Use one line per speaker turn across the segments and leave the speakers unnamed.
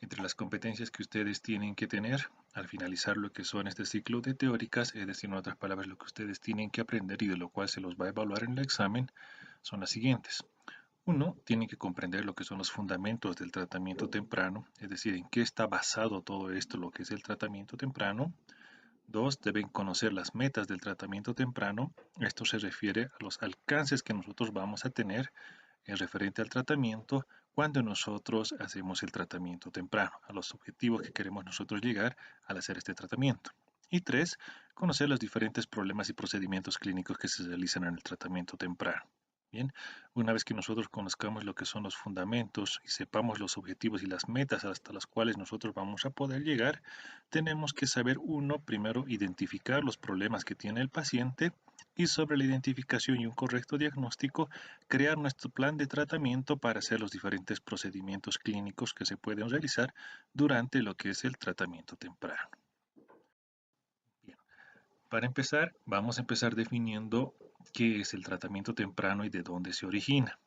Entre las competencias que ustedes tienen que tener al finalizar lo que son este ciclo de teóricas, es decir, en otras palabras, lo que ustedes tienen que aprender y de lo cual se los va a evaluar en el examen, son las siguientes. Uno, tienen que comprender lo que son los fundamentos del tratamiento temprano, es decir, en qué está basado todo esto, lo que es el tratamiento temprano. Dos, deben conocer las metas del tratamiento temprano. Esto se refiere a los alcances que nosotros vamos a tener en referente al tratamiento cuando nosotros hacemos el tratamiento temprano, a los objetivos que queremos nosotros llegar al hacer este tratamiento. Y tres, conocer los diferentes problemas y procedimientos clínicos que se realizan en el tratamiento temprano. Bien, una vez que nosotros conozcamos lo que son los fundamentos y sepamos los objetivos y las metas hasta las cuales nosotros vamos a poder llegar, tenemos que saber, uno, primero identificar los problemas que tiene el paciente y sobre la identificación y un correcto diagnóstico, crear nuestro plan de tratamiento para hacer los diferentes procedimientos clínicos que se pueden realizar durante lo que es el tratamiento temprano. Bien. Para empezar, vamos a empezar definiendo qué es el tratamiento temprano y de dónde se origina.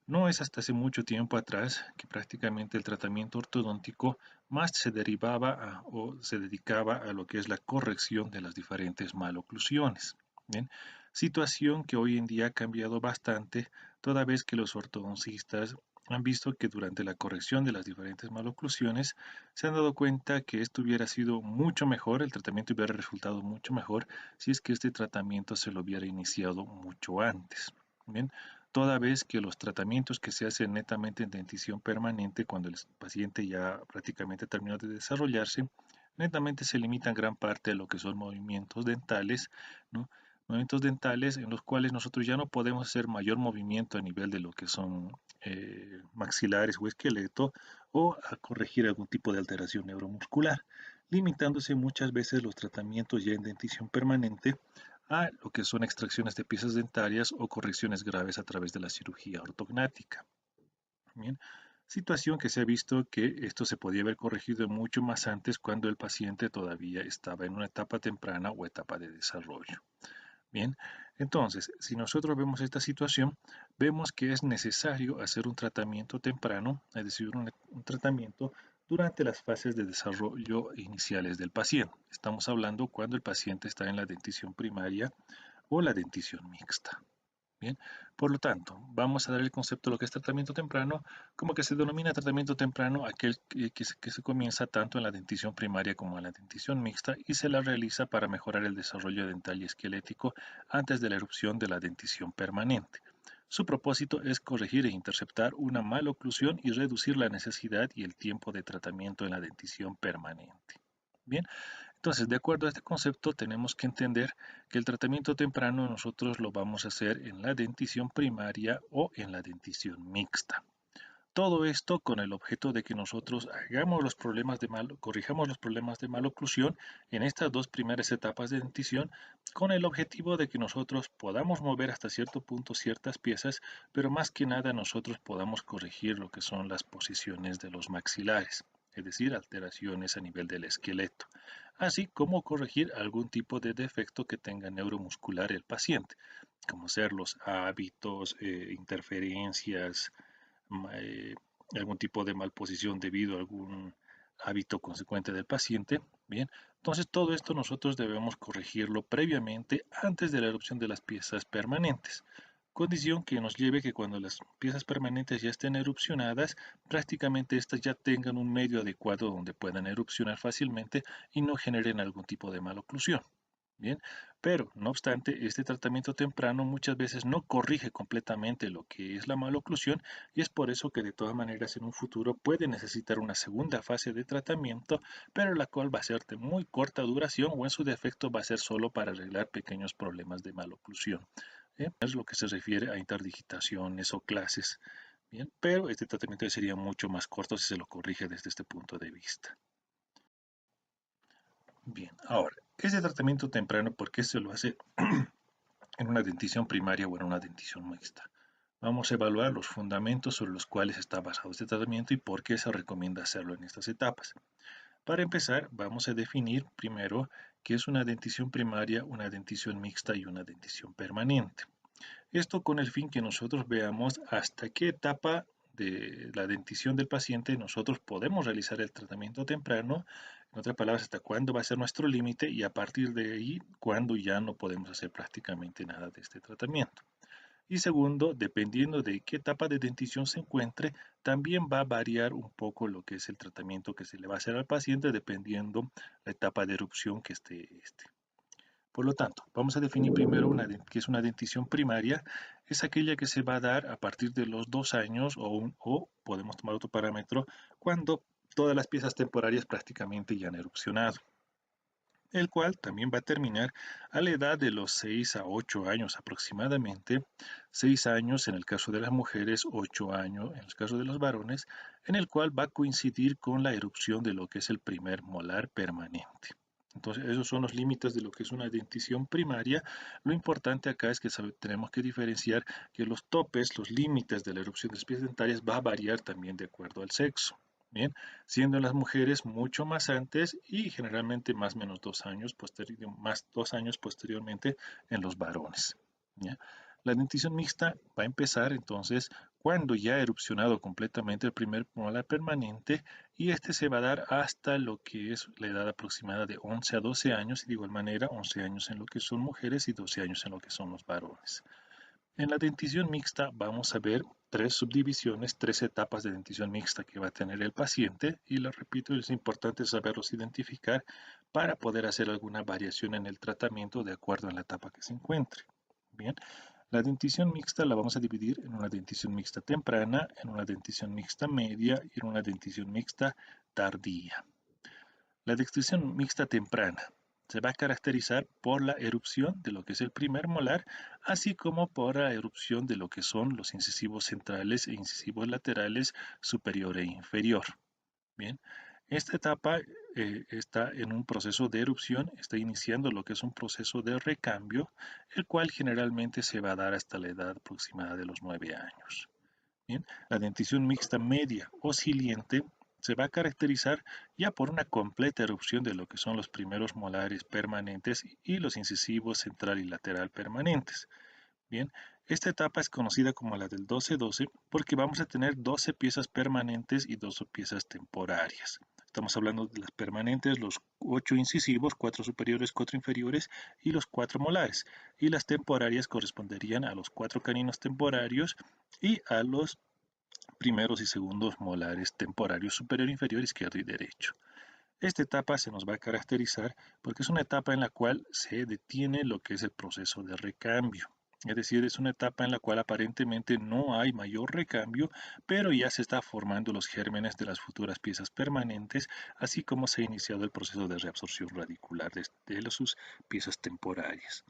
No es hasta hace mucho tiempo atrás que prácticamente el tratamiento ortodóntico más se derivaba o se dedicaba a lo que es la corrección de las diferentes maloclusiones. Bien, situación que hoy en día ha cambiado bastante, toda vez que los ortodoncistas han visto que durante la corrección de las diferentes maloclusiones se han dado cuenta que esto hubiera sido mucho mejor, el tratamiento hubiera resultado mucho mejor si es que este tratamiento se lo hubiera iniciado mucho antes. Bien, toda vez que los tratamientos que se hacen netamente en dentición permanente, cuando el paciente ya prácticamente terminó de desarrollarse, netamente se limitan gran parte a lo que son movimientos dentales, ¿no? Movimientos dentales en los cuales nosotros ya no podemos hacer mayor movimiento a nivel de lo que son maxilares o esqueleto o a corregir algún tipo de alteración neuromuscular, limitándose muchas veces los tratamientos ya en dentición permanente a lo que son extracciones de piezas dentarias o correcciones graves a través de la cirugía ortognática. Bien, situación que se ha visto que esto se podía haber corregido mucho más antes cuando el paciente todavía estaba en una etapa temprana o etapa de desarrollo. Bien, entonces, si nosotros vemos esta situación, vemos que es necesario hacer un tratamiento temprano, es decir, un tratamiento durante las fases de desarrollo iniciales del paciente. Estamos hablando cuando el paciente está en la dentición primaria o la dentición mixta. Bien, por lo tanto, vamos a dar el concepto de lo que es tratamiento temprano, como que se denomina tratamiento temprano aquel que se comienza tanto en la dentición primaria como en la dentición mixta y se la realiza para mejorar el desarrollo dental y esquelético antes de la erupción de la dentición permanente. Su propósito es corregir e interceptar una maloclusión y reducir la necesidad y el tiempo de tratamiento en la dentición permanente. Bien, entonces, de acuerdo a este concepto, tenemos que entender que el tratamiento temprano nosotros lo vamos a hacer en la dentición primaria o en la dentición mixta. Todo esto con el objeto de que nosotros corrijamos los problemas de maloclusión en estas dos primeras etapas de dentición, con el objetivo de que nosotros podamos mover hasta cierto punto ciertas piezas, pero más que nada nosotros podamos corregir lo que son las posiciones de los maxilares, es decir, alteraciones a nivel del esqueleto, así como corregir algún tipo de defecto que tenga neuromuscular el paciente, como ser los hábitos, interferencias, eh, algún tipo de malposición debido a algún hábito consecuente del paciente. Bien, entonces todo esto nosotros debemos corregirlo previamente antes de la erupción de las piezas permanentes. Condición que nos lleve que cuando las piezas permanentes ya estén erupcionadas, prácticamente estas ya tengan un medio adecuado donde puedan erupcionar fácilmente y no generen algún tipo de maloclusión. Bien, pero no obstante, este tratamiento temprano muchas veces no corrige completamente lo que es la maloclusión y es por eso que de todas maneras en un futuro puede necesitar una segunda fase de tratamiento, pero la cual va a ser de muy corta duración o en su defecto va a ser solo para arreglar pequeños problemas de maloclusión. Es lo que se refiere a interdigitaciones o clases. Bien, pero este tratamiento sería mucho más corto si se lo corrige desde este punto de vista. Bien, ahora, ese tratamiento temprano, ¿por qué se lo hace en una dentición primaria o en una dentición mixta? Vamos a evaluar los fundamentos sobre los cuales está basado este tratamiento y por qué se recomienda hacerlo en estas etapas. Para empezar, vamos a definir primero qué es una dentición primaria, una dentición mixta y una dentición permanente. Esto con el fin que nosotros veamos hasta qué etapa de la dentición del paciente, nosotros podemos realizar el tratamiento temprano. En otras palabras, hasta cuándo va a ser nuestro límite y a partir de ahí, cuándo ya no podemos hacer prácticamente nada de este tratamiento. Y segundo, dependiendo de qué etapa de dentición se encuentre, también va a variar un poco lo que es el tratamiento que se le va a hacer al paciente dependiendo la etapa de erupción que esté este. Por lo tanto, vamos a definir primero qué es una dentición primaria. Es aquella que se va a dar a partir de los 2 años o podemos tomar otro parámetro cuando todas las piezas temporarias prácticamente ya han erupcionado, el cual también va a terminar a la edad de los 6 a 8 años aproximadamente, 6 años en el caso de las mujeres, 8 años en el caso de los varones, en el cual va a coincidir con la erupción de lo que es el primer molar permanente. Entonces, esos son los límites de lo que es una dentición primaria. Lo importante acá es que tenemos que diferenciar que los topes, los límites de la erupción de las piezas dentarias va a variar también de acuerdo al sexo. Bien, siendo en las mujeres mucho más antes y generalmente más o menos 2 años, más 2 años posteriormente en los varones. ¿Ya? La dentición mixta va a empezar entonces cuando ya ha erupcionado completamente el primer molar permanente y este se va a dar hasta lo que es la edad aproximada de 11 a 12 años y de igual manera 11 años en lo que son mujeres y 12 años en lo que son los varones. En la dentición mixta vamos a ver 3 subdivisiones, 3 etapas de dentición mixta que va a tener el paciente y lo repito, es importante saberlos identificar para poder hacer alguna variación en el tratamiento de acuerdo a la etapa que se encuentre. Bien, la dentición mixta la vamos a dividir en una dentición mixta temprana, en una dentición mixta media y en una dentición mixta tardía. La dentición mixta temprana se va a caracterizar por la erupción de lo que es el primer molar, así como por la erupción de lo que son los incisivos centrales e incisivos laterales superior e inferior. Bien, esta etapa está en un proceso de erupción, está iniciando lo que es un proceso de recambio, el cual generalmente se va a dar hasta la edad aproximada de los 9 años. Bien, la dentición mixta media o siliente se va a caracterizar ya por una completa erupción de lo que son los primeros molares permanentes y los incisivos central y lateral permanentes. Bien, esta etapa es conocida como la del 12-12 porque vamos a tener 12 piezas permanentes y 12 piezas temporarias. Estamos hablando de las permanentes, los 8 incisivos, 4 superiores, 4 inferiores y los 4 molares. Y las temporarias corresponderían a los 4 caninos temporarios y a los primeros y segundos molares temporarios superior, inferior, izquierdo y derecho. Esta etapa se nos va a caracterizar porque es una etapa en la cual se detiene lo que es el proceso de recambio. Es decir, es una etapa en la cual aparentemente no hay mayor recambio, pero ya se está formando los gérmenes de las futuras piezas permanentes, así como se ha iniciado el proceso de reabsorción radicular de sus piezas temporarias.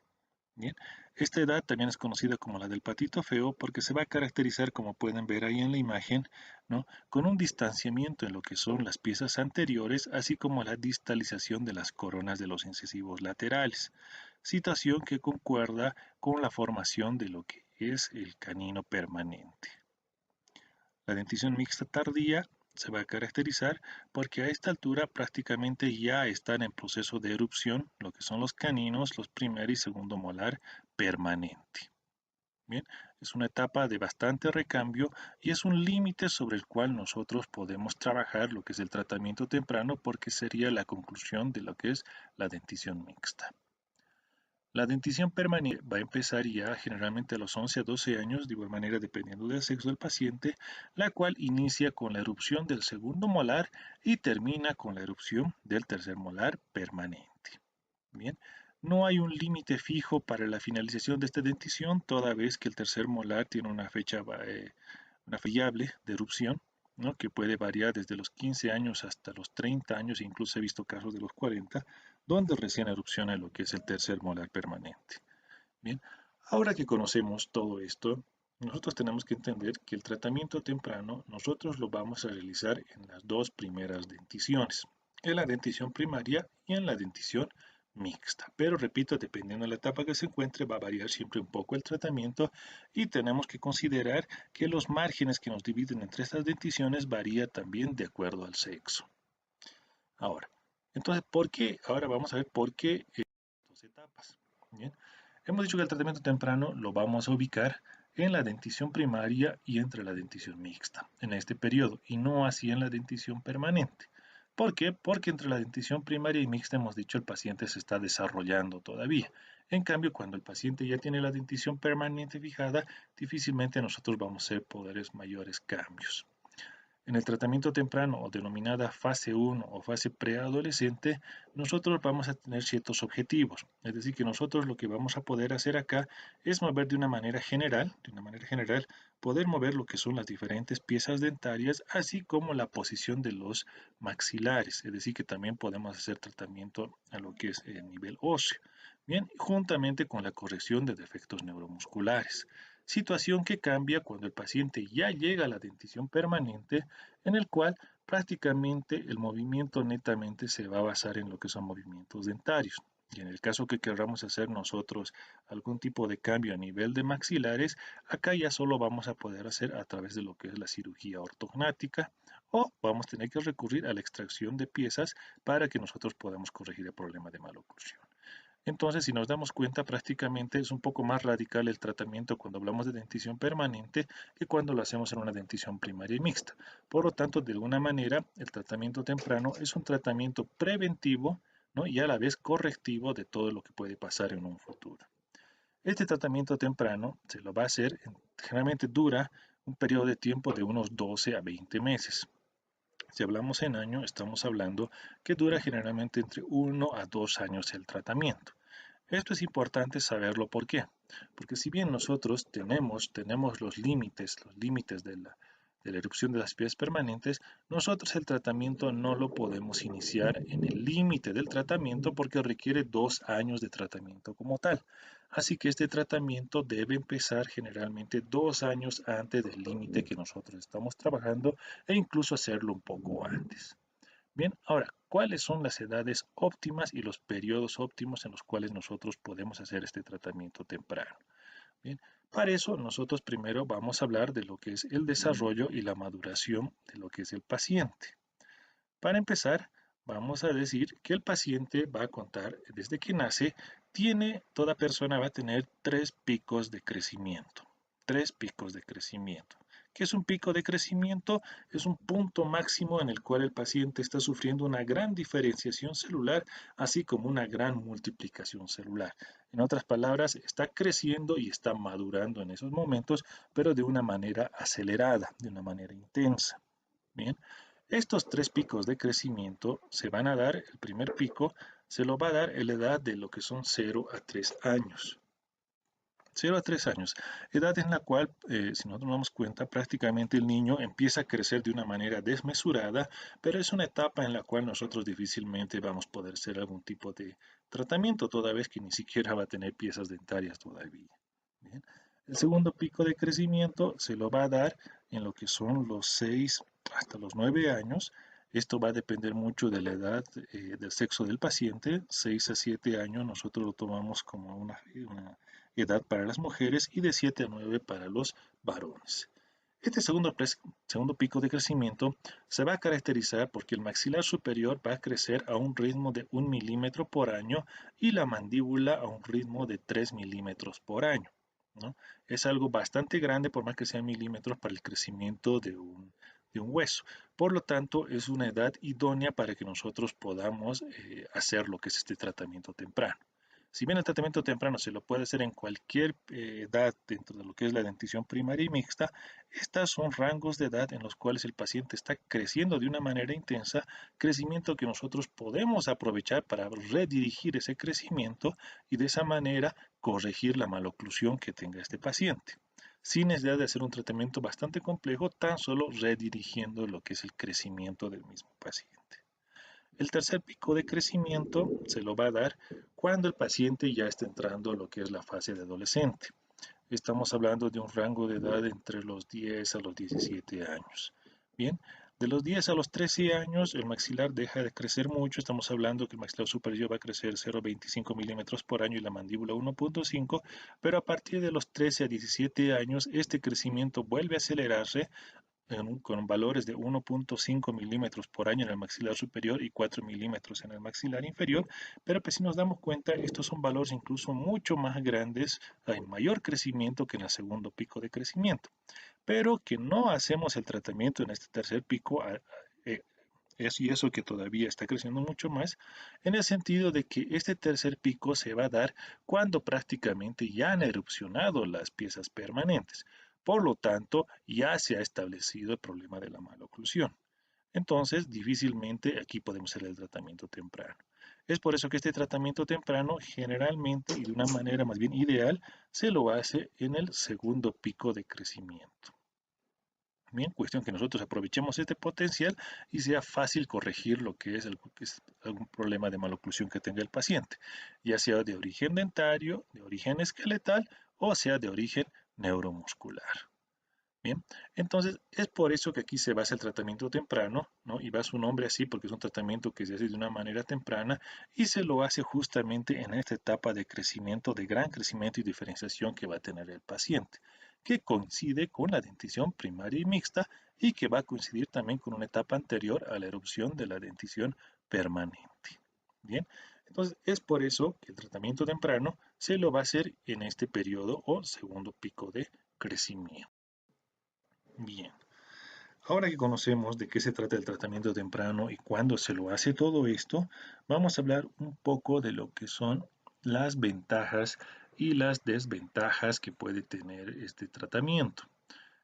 Bien, esta edad también es conocida como la del patito feo porque se va a caracterizar, como pueden ver ahí en la imagen, ¿no? Con un distanciamiento en lo que son las piezas anteriores, así como la distalización de las coronas de los incisivos laterales, situación que concuerda con la formación de lo que es el canino permanente. La dentición mixta tardía se va a caracterizar porque a esta altura prácticamente ya están en proceso de erupción lo que son los caninos, los primer y segundo molar permanente. Bien, es una etapa de bastante recambio y es un límite sobre el cual nosotros podemos trabajar lo que es el tratamiento temprano porque sería la conclusión de lo que es la dentición mixta. La dentición permanente va a empezar ya generalmente a los 11 a 12 años, de igual manera dependiendo del sexo del paciente, la cual inicia con la erupción del segundo molar y termina con la erupción del tercer molar permanente. Bien, no hay un límite fijo para la finalización de esta dentición, toda vez que el tercer molar tiene una fecha una variable de erupción, ¿no? Que puede variar desde los 15 años hasta los 30 años, incluso he visto casos de los 40, donde recién erupciona lo que es el tercer molar permanente. Bien, ahora que conocemos todo esto, nosotros tenemos que entender que el tratamiento temprano nosotros lo vamos a realizar en las dos primeras denticiones, en la dentición primaria y en la dentición mixta. Pero repito, dependiendo de la etapa que se encuentre, va a variar siempre un poco el tratamiento y tenemos que considerar que los márgenes que nos dividen entre estas denticiones varía también de acuerdo al sexo. Ahora, entonces, ¿por qué? Ahora vamos a ver por qué dos etapas. Bien. Hemos dicho que el tratamiento temprano lo vamos a ubicar en la dentición primaria y entre la dentición mixta en este periodo, y no así en la dentición permanente. ¿Por qué? Porque entre la dentición primaria y mixta hemos dicho el paciente se está desarrollando todavía. En cambio, cuando el paciente ya tiene la dentición permanente fijada, difícilmente nosotros vamos a hacer poderes mayores cambios. En el tratamiento temprano o denominada fase 1 o fase preadolescente, nosotros vamos a tener ciertos objetivos. Es decir, que nosotros lo que vamos a poder hacer acá es mover de una manera general, poder mover lo que son las diferentes piezas dentarias, así como la posición de los maxilares. Es decir, que también podemos hacer tratamiento a lo que es el nivel óseo. Bien, juntamente con la corrección de defectos neuromusculares, situación que cambia cuando el paciente ya llega a la dentición permanente, en el cual prácticamente el movimiento netamente se va a basar en lo que son movimientos dentarios. Y en el caso que queramos hacer nosotros algún tipo de cambio a nivel de maxilares, acá ya solo vamos a poder hacer a través de lo que es la cirugía ortognática, o vamos a tener que recurrir a la extracción de piezas para que nosotros podamos corregir el problema de maloclusión. Entonces, si nos damos cuenta, prácticamente es un poco más radical el tratamiento cuando hablamos de dentición permanente que cuando lo hacemos en una dentición primaria y mixta. Por lo tanto, de alguna manera, el tratamiento temprano es un tratamiento preventivo, ¿no? Y a la vez correctivo de todo lo que puede pasar en un futuro. Este tratamiento temprano se lo va a hacer, generalmente dura un periodo de tiempo de unos 12 a 20 meses. Si hablamos en año, estamos hablando que dura generalmente entre 1 a 2 años el tratamiento. Esto es importante saberlo. ¿Por qué? Porque si bien nosotros tenemos los límites de la erupción de las piezas permanentes, nosotros el tratamiento no lo podemos iniciar en el límite del tratamiento porque requiere 2 años de tratamiento como tal. Así que este tratamiento debe empezar generalmente 2 años antes del límite que nosotros estamos trabajando, e incluso hacerlo un poco antes. Bien, ahora, ¿cuáles son las edades óptimas y los periodos óptimos en los cuales nosotros podemos hacer este tratamiento temprano? Bien, para eso nosotros primero vamos a hablar de lo que es el desarrollo y la maduración de lo que es el paciente. Para empezar, vamos a decir que el paciente va a contar desde que nace, toda persona va a tener 3 picos de crecimiento. 3 picos de crecimiento. ¿Qué es un pico de crecimiento? Es un punto máximo en el cual el paciente está sufriendo una gran diferenciación celular, así como una gran multiplicación celular. En otras palabras, está creciendo y está madurando en esos momentos, pero de una manera acelerada, de una manera intensa. Bien, estos 3 picos de crecimiento se van a dar, el primer pico se lo va a dar en la edad de lo que son 0 a 3 años. 0 a 3 años, edad en la cual, si nosotros nos damos cuenta, prácticamente el niño empieza a crecer de una manera desmesurada, pero es una etapa en la cual nosotros difícilmente vamos a poder hacer algún tipo de tratamiento, toda vez que ni siquiera va a tener piezas dentarias todavía. Bien. El segundo pico de crecimiento se lo va a dar en lo que son los 6 hasta los 9 años. Esto va a depender mucho de la edad, del sexo del paciente. 6 a 7 años nosotros lo tomamos como una edad para las mujeres, y de 7 a 9 para los varones. Este segundo pico de crecimiento se va a caracterizar porque el maxilar superior va a crecer a un ritmo de 1 milímetro por año y la mandíbula a un ritmo de 3 milímetros por año, ¿no? Es algo bastante grande, por más que sean milímetros, para el crecimiento de un hueso. Por lo tanto, es una edad idónea para que nosotros podamos hacer lo que es este tratamiento temprano. Si bien el tratamiento temprano se lo puede hacer en cualquier edad dentro de lo que es la dentición primaria y mixta, estas son rangos de edad en los cuales el paciente está creciendo de una manera intensa, crecimiento que nosotros podemos aprovechar para redirigir ese crecimiento y de esa manera corregir la maloclusión que tenga este paciente, sin necesidad de hacer un tratamiento bastante complejo, tan solo redirigiendo lo que es el crecimiento del mismo paciente. El tercer pico de crecimiento se lo va a dar cuando el paciente ya está entrando a lo que es la fase de adolescente. Estamos hablando de un rango de edad entre los 10 a los 17 años. Bien, de los 10 a los 13 años el maxilar deja de crecer mucho. Estamos hablando que el maxilar superior va a crecer 0,25 milímetros por año y la mandíbula 1,5, pero a partir de los 13 a 17 años este crecimiento vuelve a acelerarse con valores de 1.5 milímetros por año en el maxilar superior y 4 milímetros en el maxilar inferior, pero pues si nos damos cuenta, estos son valores incluso mucho más grandes, hay mayor crecimiento que en el segundo pico de crecimiento, pero que no hacemos el tratamiento en este tercer pico, eh, y eso que todavía está creciendo mucho más, en el sentido de que este tercer pico se va a dar cuando prácticamente ya han erupcionado las piezas permanentes. Por lo tanto, ya se ha establecido el problema de la maloclusión. Entonces, difícilmente aquí podemos hacer el tratamiento temprano. Es por eso que este tratamiento temprano generalmente y de una manera más bien ideal se lo hace en el segundo pico de crecimiento. Bien, cuestión que nosotros aprovechemos este potencial y sea fácil corregir lo que es, algún problema de maloclusión que tenga el paciente, ya sea de origen dentario, de origen esqueletal o sea de origen neuromuscular. Bien, entonces es por eso que aquí se basa el tratamiento temprano, ¿no? Y va su nombre así porque es un tratamiento que se hace de una manera temprana y se lo hace justamente en esta etapa de crecimiento, de gran crecimiento y diferenciación que va a tener el paciente, que coincide con la dentición primaria y mixta y que va a coincidir también con una etapa anterior a la erupción de la dentición permanente. Bien, entonces es por eso que el tratamiento temprano se lo va a hacer en este periodo o segundo pico de crecimiento. Bien, ahora que conocemos de qué se trata el tratamiento temprano y cuándo se lo hace todo esto, vamos a hablar un poco de lo que son las ventajas y las desventajas que puede tener este tratamiento.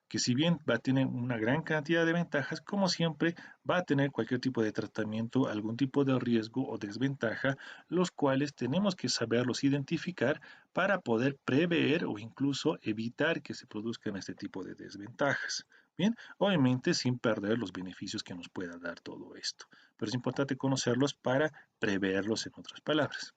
Que si bien va a tener una gran cantidad de ventajas, como siempre va a tener cualquier tipo de tratamiento, algún tipo de riesgo o desventaja, los cuales tenemos que saberlos identificar para poder prever o incluso evitar que se produzcan este tipo de desventajas. Bien, obviamente sin perder los beneficios que nos pueda dar todo esto, pero es importante conocerlos para preverlos en otras palabras.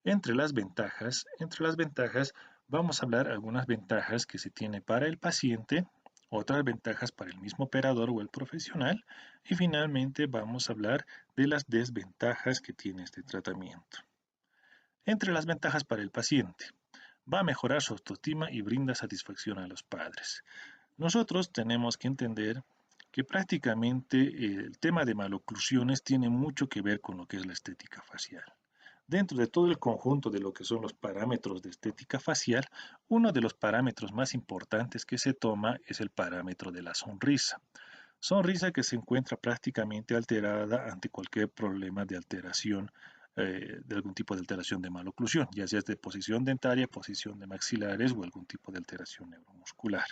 Entre las ventajas vamos a hablar algunas ventajas que se tiene para el paciente, otras ventajas para el mismo operador o el profesional y finalmente vamos a hablar de las desventajas que tiene este tratamiento. Entre las ventajas para el paciente, va a mejorar su autoestima y brinda satisfacción a los padres. Nosotros tenemos que entender que prácticamente el tema de maloclusiones tiene mucho que ver con lo que es la estética facial. Dentro de todo el conjunto de lo que son los parámetros de estética facial, uno de los parámetros más importantes que se toma es el parámetro de la sonrisa. Sonrisa que se encuentra prácticamente alterada ante cualquier problema de alteración, de algún tipo de alteración de maloclusión, ya sea de posición dentaria, posición de maxilares o algún tipo de alteración neuromuscular.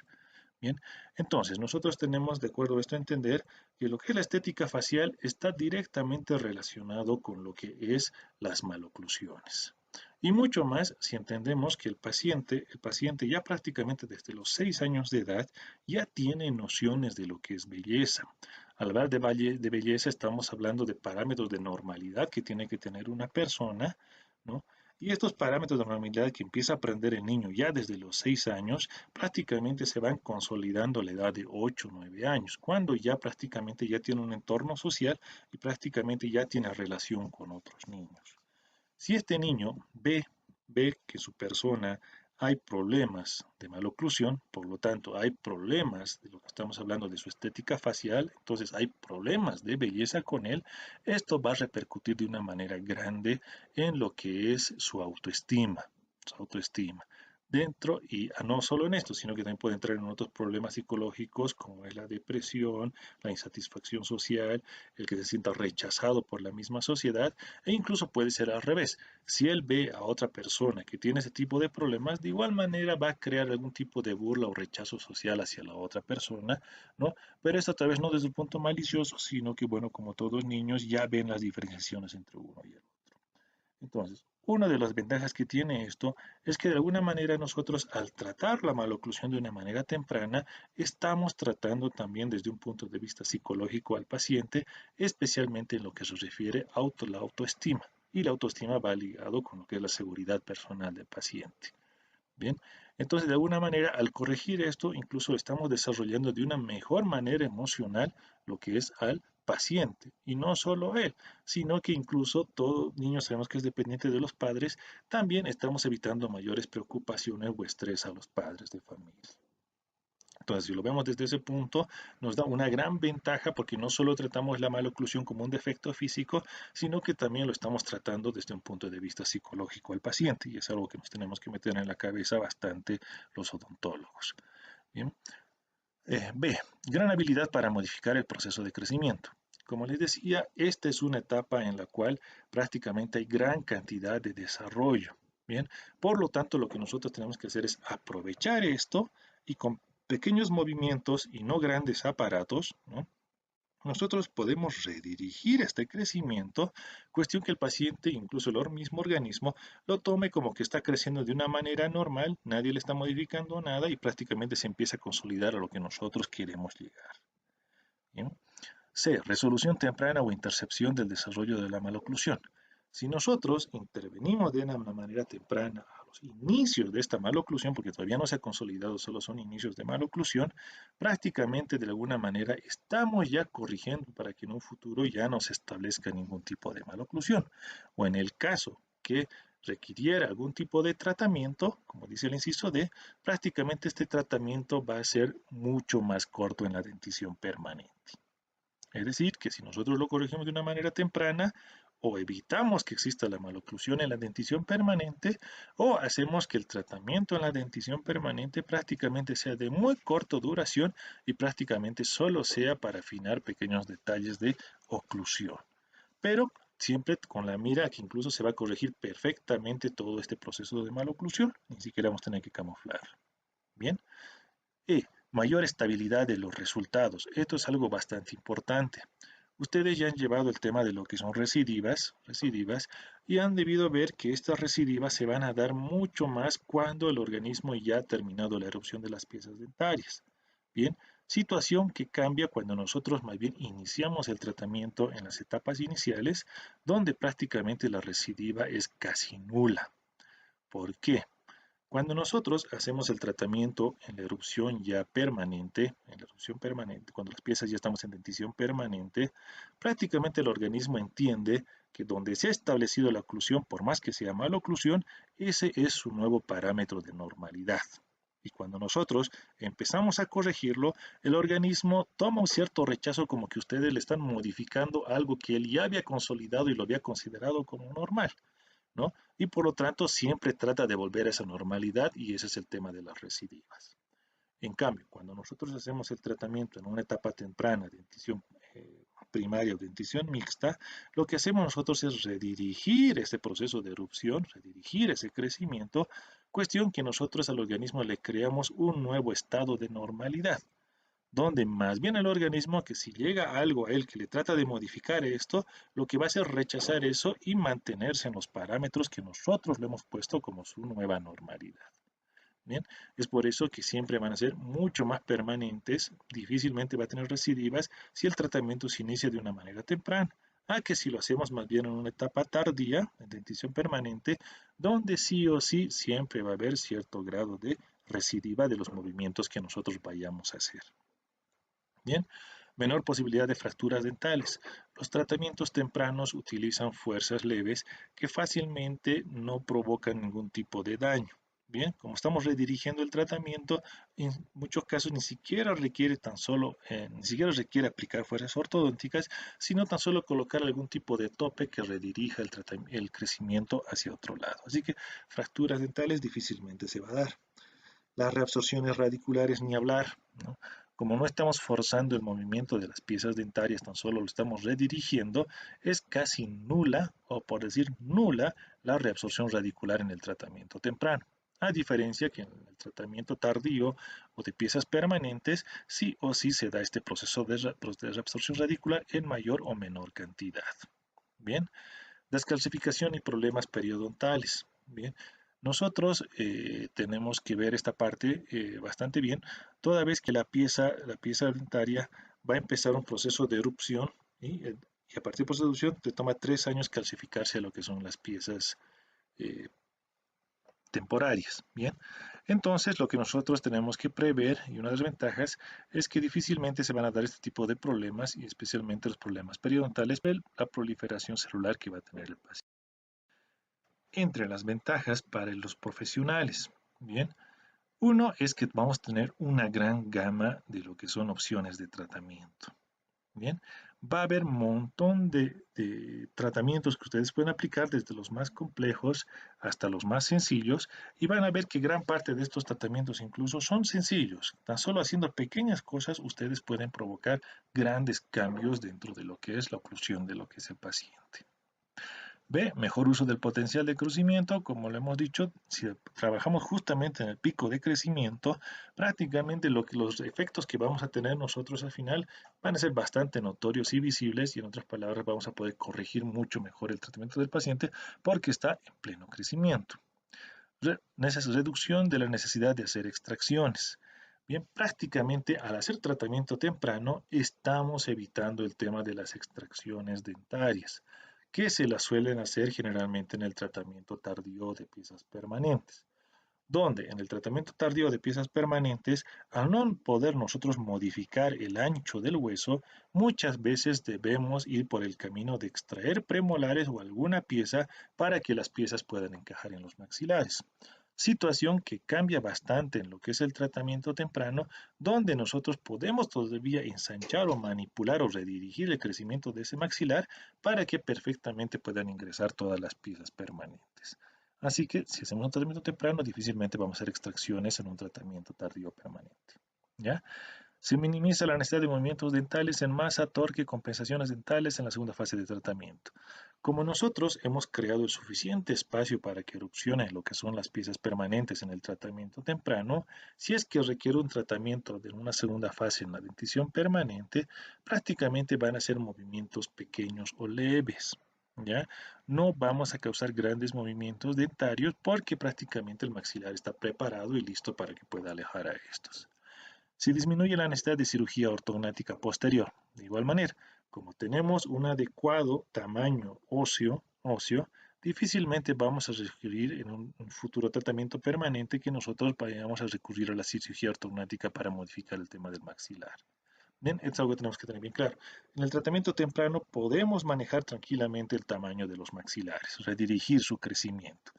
Bien, entonces nosotros tenemos, de acuerdo a esto, entender que lo que es la estética facial está directamente relacionado con lo que es las maloclusiones. Y mucho más si entendemos que el paciente ya prácticamente desde los 6 años de edad ya tiene nociones de lo que es belleza. Al hablar de belleza estamos hablando de parámetros de normalidad que tiene que tener una persona, ¿no? Y estos parámetros de normalidad que empieza a aprender el niño ya desde los 6 años, prácticamente se van consolidando a la edad de 8 o 9 años, cuando ya prácticamente ya tiene un entorno social y prácticamente ya tiene relación con otros niños. Si este niño ve que su persona hay problemas de maloclusión, por lo tanto hay problemas de lo que estamos hablando de su estética facial, entonces hay problemas de belleza con él, esto va a repercutir de una manera grande en lo que es su autoestima. Dentro y no solo en esto, sino que también puede entrar en otros problemas psicológicos como es la depresión, la insatisfacción social, el que se sienta rechazado por la misma sociedad e incluso puede ser al revés. Si él ve a otra persona que tiene ese tipo de problemas, de igual manera va a crear algún tipo de burla o rechazo social hacia la otra persona, ¿no? Pero esto tal vez no desde un punto malicioso, sino que, bueno, como todos niños ya ven las diferenciaciones entre uno y el otro. Entonces, una de las ventajas que tiene esto es que de alguna manera nosotros al tratar la maloclusión de una manera temprana, estamos tratando también desde un punto de vista psicológico al paciente, especialmente en lo que se refiere a la autoestima. Y la autoestima va ligado con lo que es la seguridad personal del paciente. Bien, entonces de alguna manera al corregir esto, incluso estamos desarrollando de una mejor manera emocional lo que es al paciente y no solo él, sino que incluso todo niño sabemos que es dependiente de los padres, también estamos evitando mayores preocupaciones o estrés a los padres de familia. Entonces, si lo vemos desde ese punto, nos da una gran ventaja porque no solo tratamos la maloclusión como un defecto físico, sino que también lo estamos tratando desde un punto de vista psicológico al paciente, y es algo que nos tenemos que meter en la cabeza bastante los odontólogos. Bien. B. Gran habilidad para modificar el proceso de crecimiento. Como les decía, esta es una etapa en la cual prácticamente hay gran cantidad de desarrollo. Bien, por lo tanto, lo que nosotros tenemos que hacer es aprovechar esto y con pequeños movimientos y no grandes aparatos, ¿no? Nosotros podemos redirigir este crecimiento, cuestión que el paciente, incluso el mismo organismo, lo tome como que está creciendo de una manera normal, nadie le está modificando nada y prácticamente se empieza a consolidar a lo que nosotros queremos llegar. ¿Bien? C. Resolución temprana o intercepción del desarrollo de la maloclusión. Si nosotros intervenimos de una manera temprana a los inicios de esta maloclusión, porque todavía no se ha consolidado, solo son inicios de maloclusión, prácticamente de alguna manera estamos ya corrigiendo para que en un futuro ya no se establezca ningún tipo de maloclusión. O en el caso que requiriera algún tipo de tratamiento, como dice el inciso D, prácticamente este tratamiento va a ser mucho más corto en la dentición permanente. Es decir, que si nosotros lo corregimos de una manera temprana, o evitamos que exista la maloclusión en la dentición permanente, o hacemos que el tratamiento en la dentición permanente prácticamente sea de muy corta duración y prácticamente solo sea para afinar pequeños detalles de oclusión. Pero siempre con la mira que incluso se va a corregir perfectamente todo este proceso de maloclusión, ni siquiera vamos a tener que camuflar. Bien. Y mayor estabilidad de los resultados. Esto es algo bastante importante. Ustedes ya han llevado el tema de lo que son recidivas, y han debido ver que estas recidivas se van a dar mucho más cuando el organismo ya ha terminado la erupción de las piezas dentarias. Bien, situación que cambia cuando nosotros más bien iniciamos el tratamiento en las etapas iniciales, donde prácticamente la recidiva es casi nula. ¿Por qué? Cuando nosotros hacemos el tratamiento en la erupción ya permanente, cuando las piezas ya estamos en dentición permanente, prácticamente el organismo entiende que donde se ha establecido la oclusión, por más que sea mala oclusión, ese es su nuevo parámetro de normalidad. Y cuando nosotros empezamos a corregirlo, el organismo toma un cierto rechazo como que ustedes le están modificando algo que él ya había consolidado y lo había considerado como normal, ¿no? Y por lo tanto siempre trata de volver a esa normalidad y ese es el tema de las recidivas. En cambio, cuando nosotros hacemos el tratamiento en una etapa temprana, dentición primaria o dentición mixta, lo que hacemos nosotros es redirigir ese proceso de erupción, redirigir ese crecimiento, cuestión que nosotros al organismo le creamos un nuevo estado de normalidad, donde más bien el organismo, que si llega algo a él que le trata de modificar esto, lo que va a hacer es rechazar eso y mantenerse en los parámetros que nosotros le hemos puesto como su nueva normalidad. Bien, es por eso que siempre van a ser mucho más permanentes, difícilmente va a tener recidivas si el tratamiento se inicia de una manera temprana, a que si lo hacemos más bien en una etapa tardía, en dentición permanente, donde sí o sí siempre va a haber cierto grado de recidiva de los movimientos que nosotros vayamos a hacer. Bien, menor posibilidad de fracturas dentales. Los tratamientos tempranos utilizan fuerzas leves que fácilmente no provocan ningún tipo de daño. Bien, como estamos redirigiendo el tratamiento, en muchos casos ni siquiera requiere aplicar fuerzas ortodónticas, sino tan solo colocar algún tipo de tope que redirija el crecimiento hacia otro lado. Así que fracturas dentales difícilmente se va a dar. Las reabsorciones radiculares ni hablar, ¿no? Como no estamos forzando el movimiento de las piezas dentarias, tan solo lo estamos redirigiendo, es casi nula, o por decir nula, la reabsorción radicular en el tratamiento temprano. A diferencia que en el tratamiento tardío o de piezas permanentes, sí o sí se da este proceso de reabsorción radicular en mayor o menor cantidad. Bien, descalcificación y problemas periodontales. Bien, nosotros tenemos que ver esta parte bastante bien, toda vez que la pieza dentaria va a empezar un proceso de erupción, y a partir de proceso de erupción te toma 3 años calcificarse a lo que son las piezas eh, temporarias. Bien, entonces lo que nosotros tenemos que prever, y una de las ventajas, es que difícilmente se van a dar este tipo de problemas, y especialmente los problemas periodontales, la proliferación celular que va a tener el paciente. Entre las ventajas para los profesionales. Bien, Uno es que vamos a tener una gran gama de lo que son opciones de tratamiento. Bien, va a haber un montón de tratamientos que ustedes pueden aplicar desde los más complejos hasta los más sencillos y van a ver que gran parte de estos tratamientos incluso son sencillos. Tan solo haciendo pequeñas cosas ustedes pueden provocar grandes cambios dentro de lo que es la oclusión de lo que es el paciente. B, mejor uso del potencial de crecimiento. Como lo hemos dicho, si trabajamos justamente en el pico de crecimiento, prácticamente los efectos que vamos a tener nosotros al final van a ser bastante notorios y visibles y en otras palabras vamos a poder corregir mucho mejor el tratamiento del paciente porque está en pleno crecimiento. Reducción de la necesidad de hacer extracciones. Bien, prácticamente al hacer tratamiento temprano estamos evitando el tema de las extracciones dentarias, que se las suelen hacer generalmente en el tratamiento tardío de piezas permanentes, donde en el tratamiento tardío de piezas permanentes, al no poder nosotros modificar el ancho del hueso, muchas veces debemos ir por el camino de extraer premolares o alguna pieza para que las piezas puedan encajar en los maxilares. Situación que cambia bastante en lo que es el tratamiento temprano, donde nosotros podemos todavía ensanchar o manipular o redirigir el crecimiento de ese maxilar para que perfectamente puedan ingresar todas las piezas permanentes. Así que si hacemos un tratamiento temprano, difícilmente vamos a hacer extracciones en un tratamiento tardío permanente. ¿Ya? Se minimiza la necesidad de movimientos dentales en masa, torque y compensaciones dentales en la segunda fase de tratamiento. Como nosotros hemos creado el suficiente espacio para que erupcionen lo que son las piezas permanentes en el tratamiento temprano, si es que requiere un tratamiento de una segunda fase en la dentición permanente, prácticamente van a ser movimientos pequeños o leves. ¿Ya? No vamos a causar grandes movimientos dentarios porque prácticamente el maxilar está preparado y listo para que pueda alejar a estos. Se disminuye la necesidad de cirugía ortognática posterior. De igual manera, como tenemos un adecuado tamaño óseo, difícilmente vamos a recurrir en un futuro tratamiento permanente que nosotros vayamos a recurrir a la cirugía ortognática para modificar el tema del maxilar. Bien, es algo que tenemos que tener bien claro. En el tratamiento temprano podemos manejar tranquilamente el tamaño de los maxilares, redirigir su crecimiento.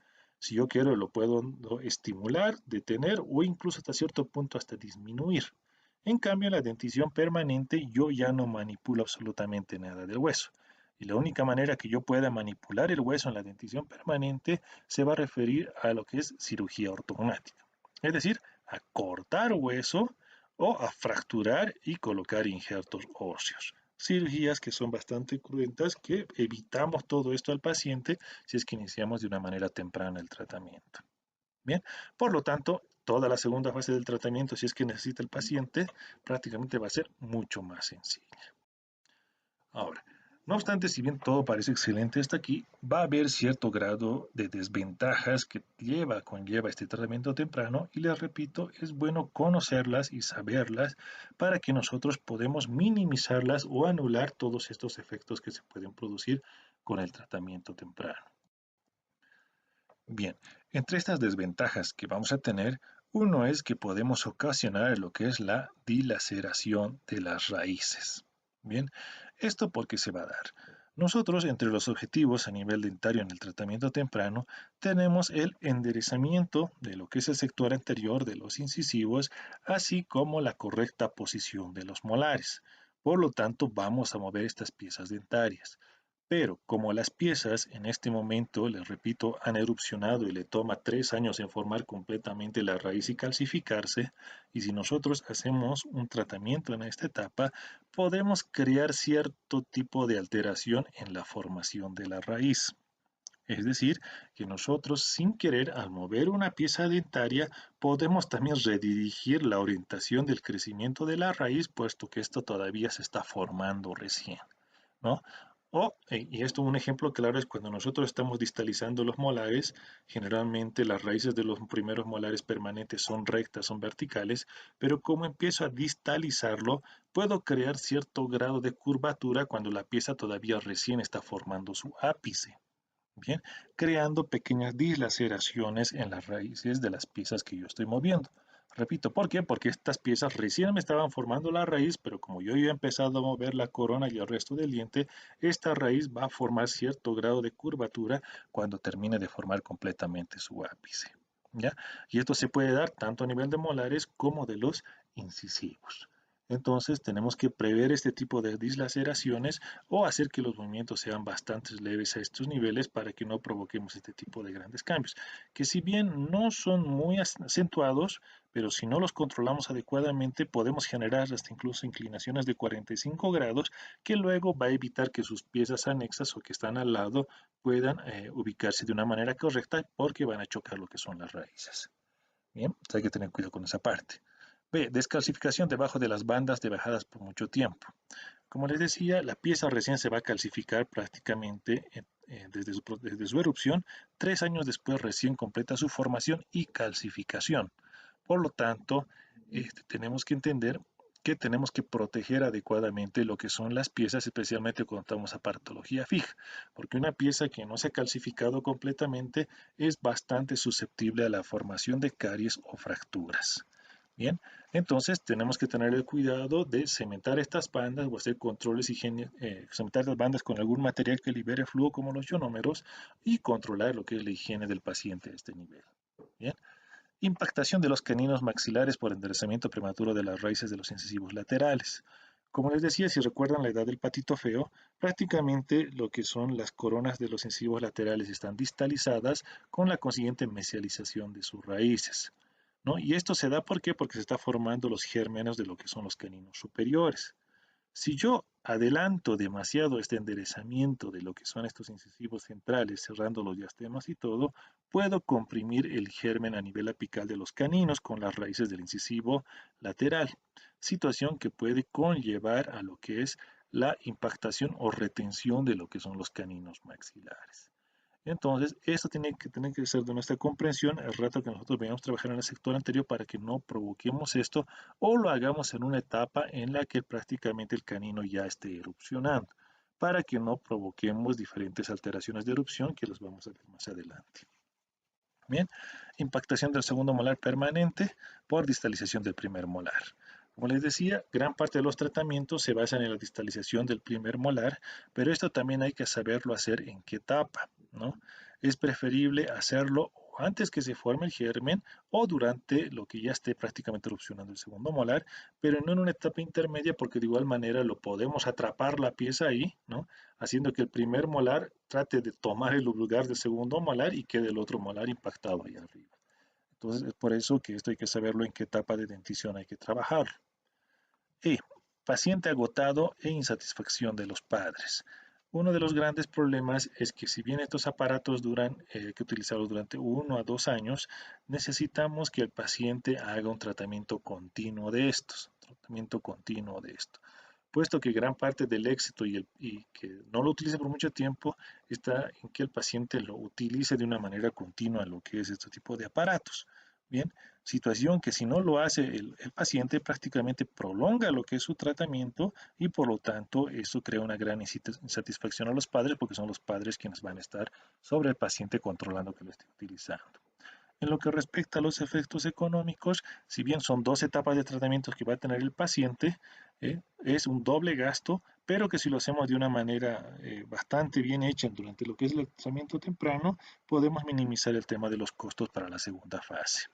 Si yo quiero, lo puedo estimular, detener o incluso hasta cierto punto hasta disminuir. En cambio, en la dentición permanente yo ya no manipulo absolutamente nada del hueso. Y la única manera que yo pueda manipular el hueso en la dentición permanente se va a referir a lo que es cirugía ortognática. Es decir, a cortar hueso o a fracturar y colocar injertos óseos. Cirugías que son bastante cruentas que evitamos todo esto al paciente si es que iniciamos de una manera temprana el tratamiento. Bien, por lo tanto, toda la segunda fase del tratamiento, si es que necesita el paciente, prácticamente va a ser mucho más sencilla. Ahora, no obstante, si bien todo parece excelente hasta aquí, va a haber cierto grado de desventajas que conlleva este tratamiento temprano y les repito, es bueno conocerlas y saberlas para que nosotros podamos minimizarlas o anular todos estos efectos que se pueden producir con el tratamiento temprano. Bien, entre estas desventajas que vamos a tener, uno es que podemos ocasionar lo que es la dilaceración de las raíces. Bien, ¿esto por qué se va a dar? Nosotros, entre los objetivos a nivel dentario en el tratamiento temprano, tenemos el enderezamiento de lo que es el sector anterior de los incisivos, así como la correcta posición de los molares. Por lo tanto, vamos a mover estas piezas dentarias. Pero como las piezas en este momento, les repito, han erupcionado y le toma 3 años en formar completamente la raíz y calcificarse, y si nosotros hacemos un tratamiento en esta etapa, podemos crear cierto tipo de alteración en la formación de la raíz. Es decir, que nosotros sin querer, al mover una pieza dentaria, podemos también redirigir la orientación del crecimiento de la raíz, puesto que esto todavía se está formando recién, ¿no? Y esto un ejemplo claro es cuando nosotros estamos distalizando los molares, generalmente las raíces de los primeros molares permanentes son rectas, son verticales, pero como empiezo a distalizarlo, puedo crear cierto grado de curvatura cuando la pieza todavía recién está formando su ápice. Bien, creando pequeñas dislaceraciones en las raíces de las piezas que yo estoy moviendo. Repito, ¿por qué? Porque estas piezas recién me estaban formando la raíz, pero como yo ya he empezado a mover la corona y el resto del diente, esta raíz va a formar cierto grado de curvatura cuando termine de formar completamente su ápice. ¿ya? Y esto se puede dar tanto a nivel de molares como de los incisivos. Entonces tenemos que prever este tipo de dislaceraciones o hacer que los movimientos sean bastante leves a estos niveles para que no provoquemos este tipo de grandes cambios, que si bien no son muy acentuados, pero si no los controlamos adecuadamente podemos generar hasta incluso inclinaciones de 45 grados que luego va a evitar que sus piezas anexas o que están al lado puedan ubicarse de una manera correcta porque van a chocar lo que son las raíces. Bien, entonces hay que tener cuidado con esa parte. B. Descalcificación debajo de las bandas de bajadas por mucho tiempo. Como les decía, la pieza recién se va a calcificar prácticamente desde su erupción, 3 años después recién completa su formación y calcificación. Por lo tanto, tenemos que entender que tenemos que proteger adecuadamente lo que son las piezas, especialmente cuando estamos a patología fija, porque una pieza que no se ha calcificado completamente es bastante susceptible a la formación de caries o fracturas. Bien, entonces tenemos que tener el cuidado de cementar estas bandas o hacer controles higiene, cementar las bandas con algún material que libere flujo como los ionómeros y controlar lo que es la higiene del paciente a este nivel. Bien, impactación de los caninos maxilares por enderezamiento prematuro de las raíces de los incisivos laterales. Como les decía, si recuerdan la edad del patito feo, prácticamente lo que son las coronas de los incisivos laterales están distalizadas con la consiguiente mesialización de sus raíces, ¿no? Y esto se da ¿por qué? Porque se está formando los gérmenes de lo que son los caninos superiores. Si yo adelanto demasiado este enderezamiento de lo que son estos incisivos centrales, cerrando los diastemas y todo, puedo comprimir el germen a nivel apical de los caninos con las raíces del incisivo lateral, situación que puede conllevar a lo que es la impactación o retención de lo que son los caninos maxilares. Entonces, esto tiene que ser de nuestra comprensión el rato que nosotros vayamos a trabajar en el sector anterior para que no provoquemos esto o lo hagamos en una etapa en la que prácticamente el canino ya esté erupcionando, para que no provoquemos diferentes alteraciones de erupción que las vamos a ver más adelante. Bien, impactación del segundo molar permanente por distalización del primer molar. Como les decía, gran parte de los tratamientos se basan en la distalización del primer molar, pero esto también hay que saberlo hacer en qué etapa, ¿no? Es preferible hacerlo antes que se forme el germen o durante lo que ya esté prácticamente erupcionando el segundo molar, pero no en una etapa intermedia porque de igual manera lo podemos atrapar la pieza ahí, ¿no? Haciendo que el primer molar trate de tomar el lugar del segundo molar y quede el otro molar impactado ahí arriba. Entonces es por eso que esto hay que saberlo en qué etapa de dentición hay que trabajar. Y paciente agotado e insatisfacción de los padres. Uno de los grandes problemas es que si bien estos aparatos hay que utilizarlos durante 1 a 2 años, necesitamos que el paciente haga un tratamiento continuo de estos, puesto que gran parte del éxito y que no lo utilice por mucho tiempo está en que el paciente lo utilice de una manera continua lo que es este tipo de aparatos. Bien, situación que si no lo hace el paciente prácticamente prolonga lo que es su tratamiento y por lo tanto eso crea una gran insatisfacción a los padres porque son los padres quienes van a estar sobre el paciente controlando que lo esté utilizando. En lo que respecta a los efectos económicos, si bien son 2 etapas de tratamiento que va a tener el paciente, es un doble gasto, pero que si lo hacemos de una manera bastante bien hecha durante lo que es el tratamiento temprano, podemos minimizar el tema de los costos para la segunda fase.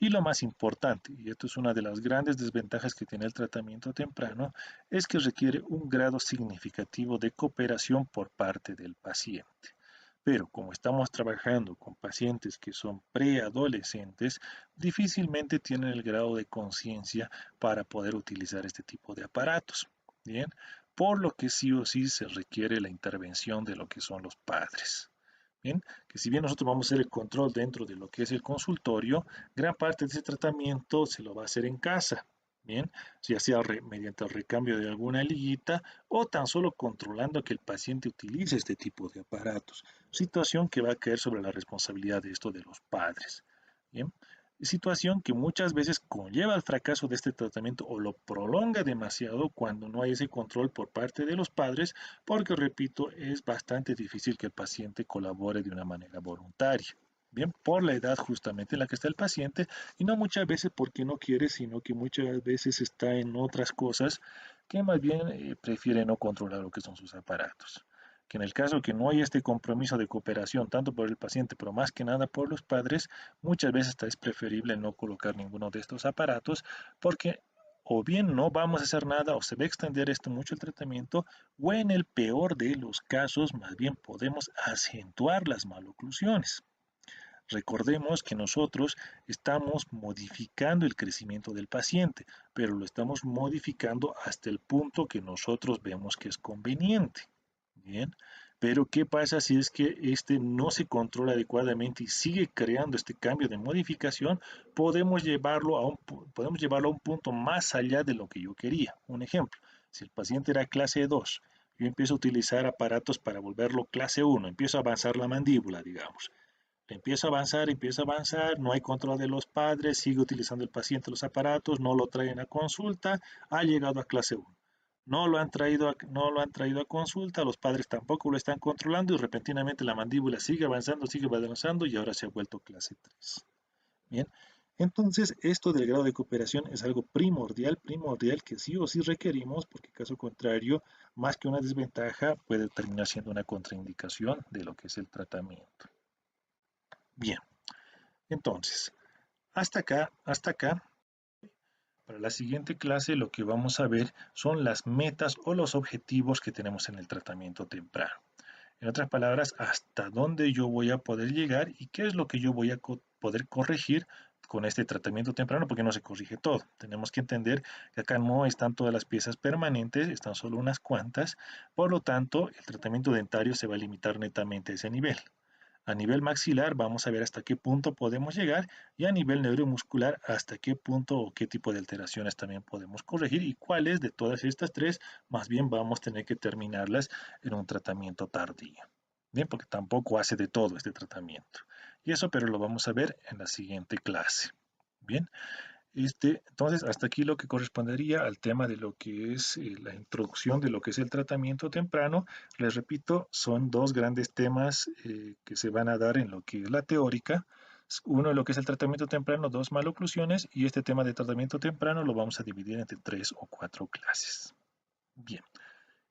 Y lo más importante, y esto es una de las grandes desventajas que tiene el tratamiento temprano, es que requiere un grado significativo de cooperación por parte del paciente. Pero como estamos trabajando con pacientes que son preadolescentes, difícilmente tienen el grado de conciencia para poder utilizar este tipo de aparatos. Bien, por lo que sí o sí se requiere la intervención de lo que son los padres. Bien, que si bien nosotros vamos a hacer el control dentro de lo que es el consultorio, gran parte de ese tratamiento se lo va a hacer en casa. Bien, ya sea mediante el recambio de alguna liguita o tan solo controlando que el paciente utilice este tipo de aparatos, situación que va a caer sobre la responsabilidad de esto de los padres. Bien, situación que muchas veces conlleva al fracaso de este tratamiento o lo prolonga demasiado cuando no hay ese control por parte de los padres, porque, repito, es bastante difícil que el paciente colabore de una manera voluntaria. Bien, por la edad justamente en la que está el paciente y no muchas veces porque no quiere, sino que muchas veces está en otras cosas que más bien prefiere no controlar lo que son sus aparatos. que en el caso que no hay este compromiso de cooperación tanto por el paciente, pero más que nada por los padres, muchas veces es preferible no colocar ninguno de estos aparatos porque o bien no vamos a hacer nada o se va a extender esto mucho el tratamiento o en el peor de los casos más bien podemos acentuar las maloclusiones. Recordemos que nosotros estamos modificando el crecimiento del paciente, pero lo estamos modificando hasta el punto que nosotros vemos que es conveniente. Bien, pero ¿qué pasa si es que este no se controla adecuadamente y sigue creando este cambio de modificación? Podemos llevarlo a un punto más allá de lo que yo quería. Un ejemplo, si el paciente era clase 2, yo empiezo a utilizar aparatos para volverlo clase 1, empiezo a avanzar la mandíbula, digamos. Empieza a avanzar, no hay control de los padres, sigue utilizando el paciente los aparatos, no lo traen a consulta, ha llegado a clase 1. No lo han traído a consulta, los padres tampoco lo están controlando y repentinamente la mandíbula sigue avanzando y ahora se ha vuelto clase 3. Bien, entonces esto del grado de cooperación es algo primordial que sí o sí requerimos porque caso contrario, más que una desventaja, puede terminar siendo una contraindicación de lo que es el tratamiento. Bien, entonces, hasta acá, para la siguiente clase lo que vamos a ver son las metas o los objetivos que tenemos en el tratamiento temprano. En otras palabras, hasta dónde yo voy a poder llegar y qué es lo que yo voy a poder corregir con este tratamiento temprano, porque no se corrige todo. Tenemos que entender que acá no están todas las piezas permanentes, están solo unas cuantas, por lo tanto, el tratamiento dentario se va a limitar netamente a ese nivel. A nivel maxilar vamos a ver hasta qué punto podemos llegar y a nivel neuromuscular hasta qué punto o qué tipo de alteraciones también podemos corregir y cuáles de todas estas tres más bien vamos a tener que terminarlas en un tratamiento tardío. Bien, porque tampoco hace de todo este tratamiento. Y eso pero lo vamos a ver en la siguiente clase. Bien, entonces, hasta aquí lo que correspondería al tema de lo que es la introducción de lo que es el tratamiento temprano. Les repito, son dos grandes temas que se van a dar en lo que es la teórica. Uno, lo que es el tratamiento temprano, dos maloclusiones, y este tema de tratamiento temprano lo vamos a dividir entre 3 o 4 clases. Bien,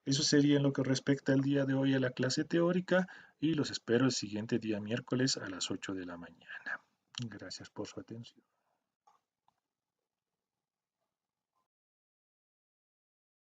eso sería en lo que respecta al día de hoy a la clase teórica y los espero el siguiente día miércoles a las 8 de la mañana. Gracias por su atención.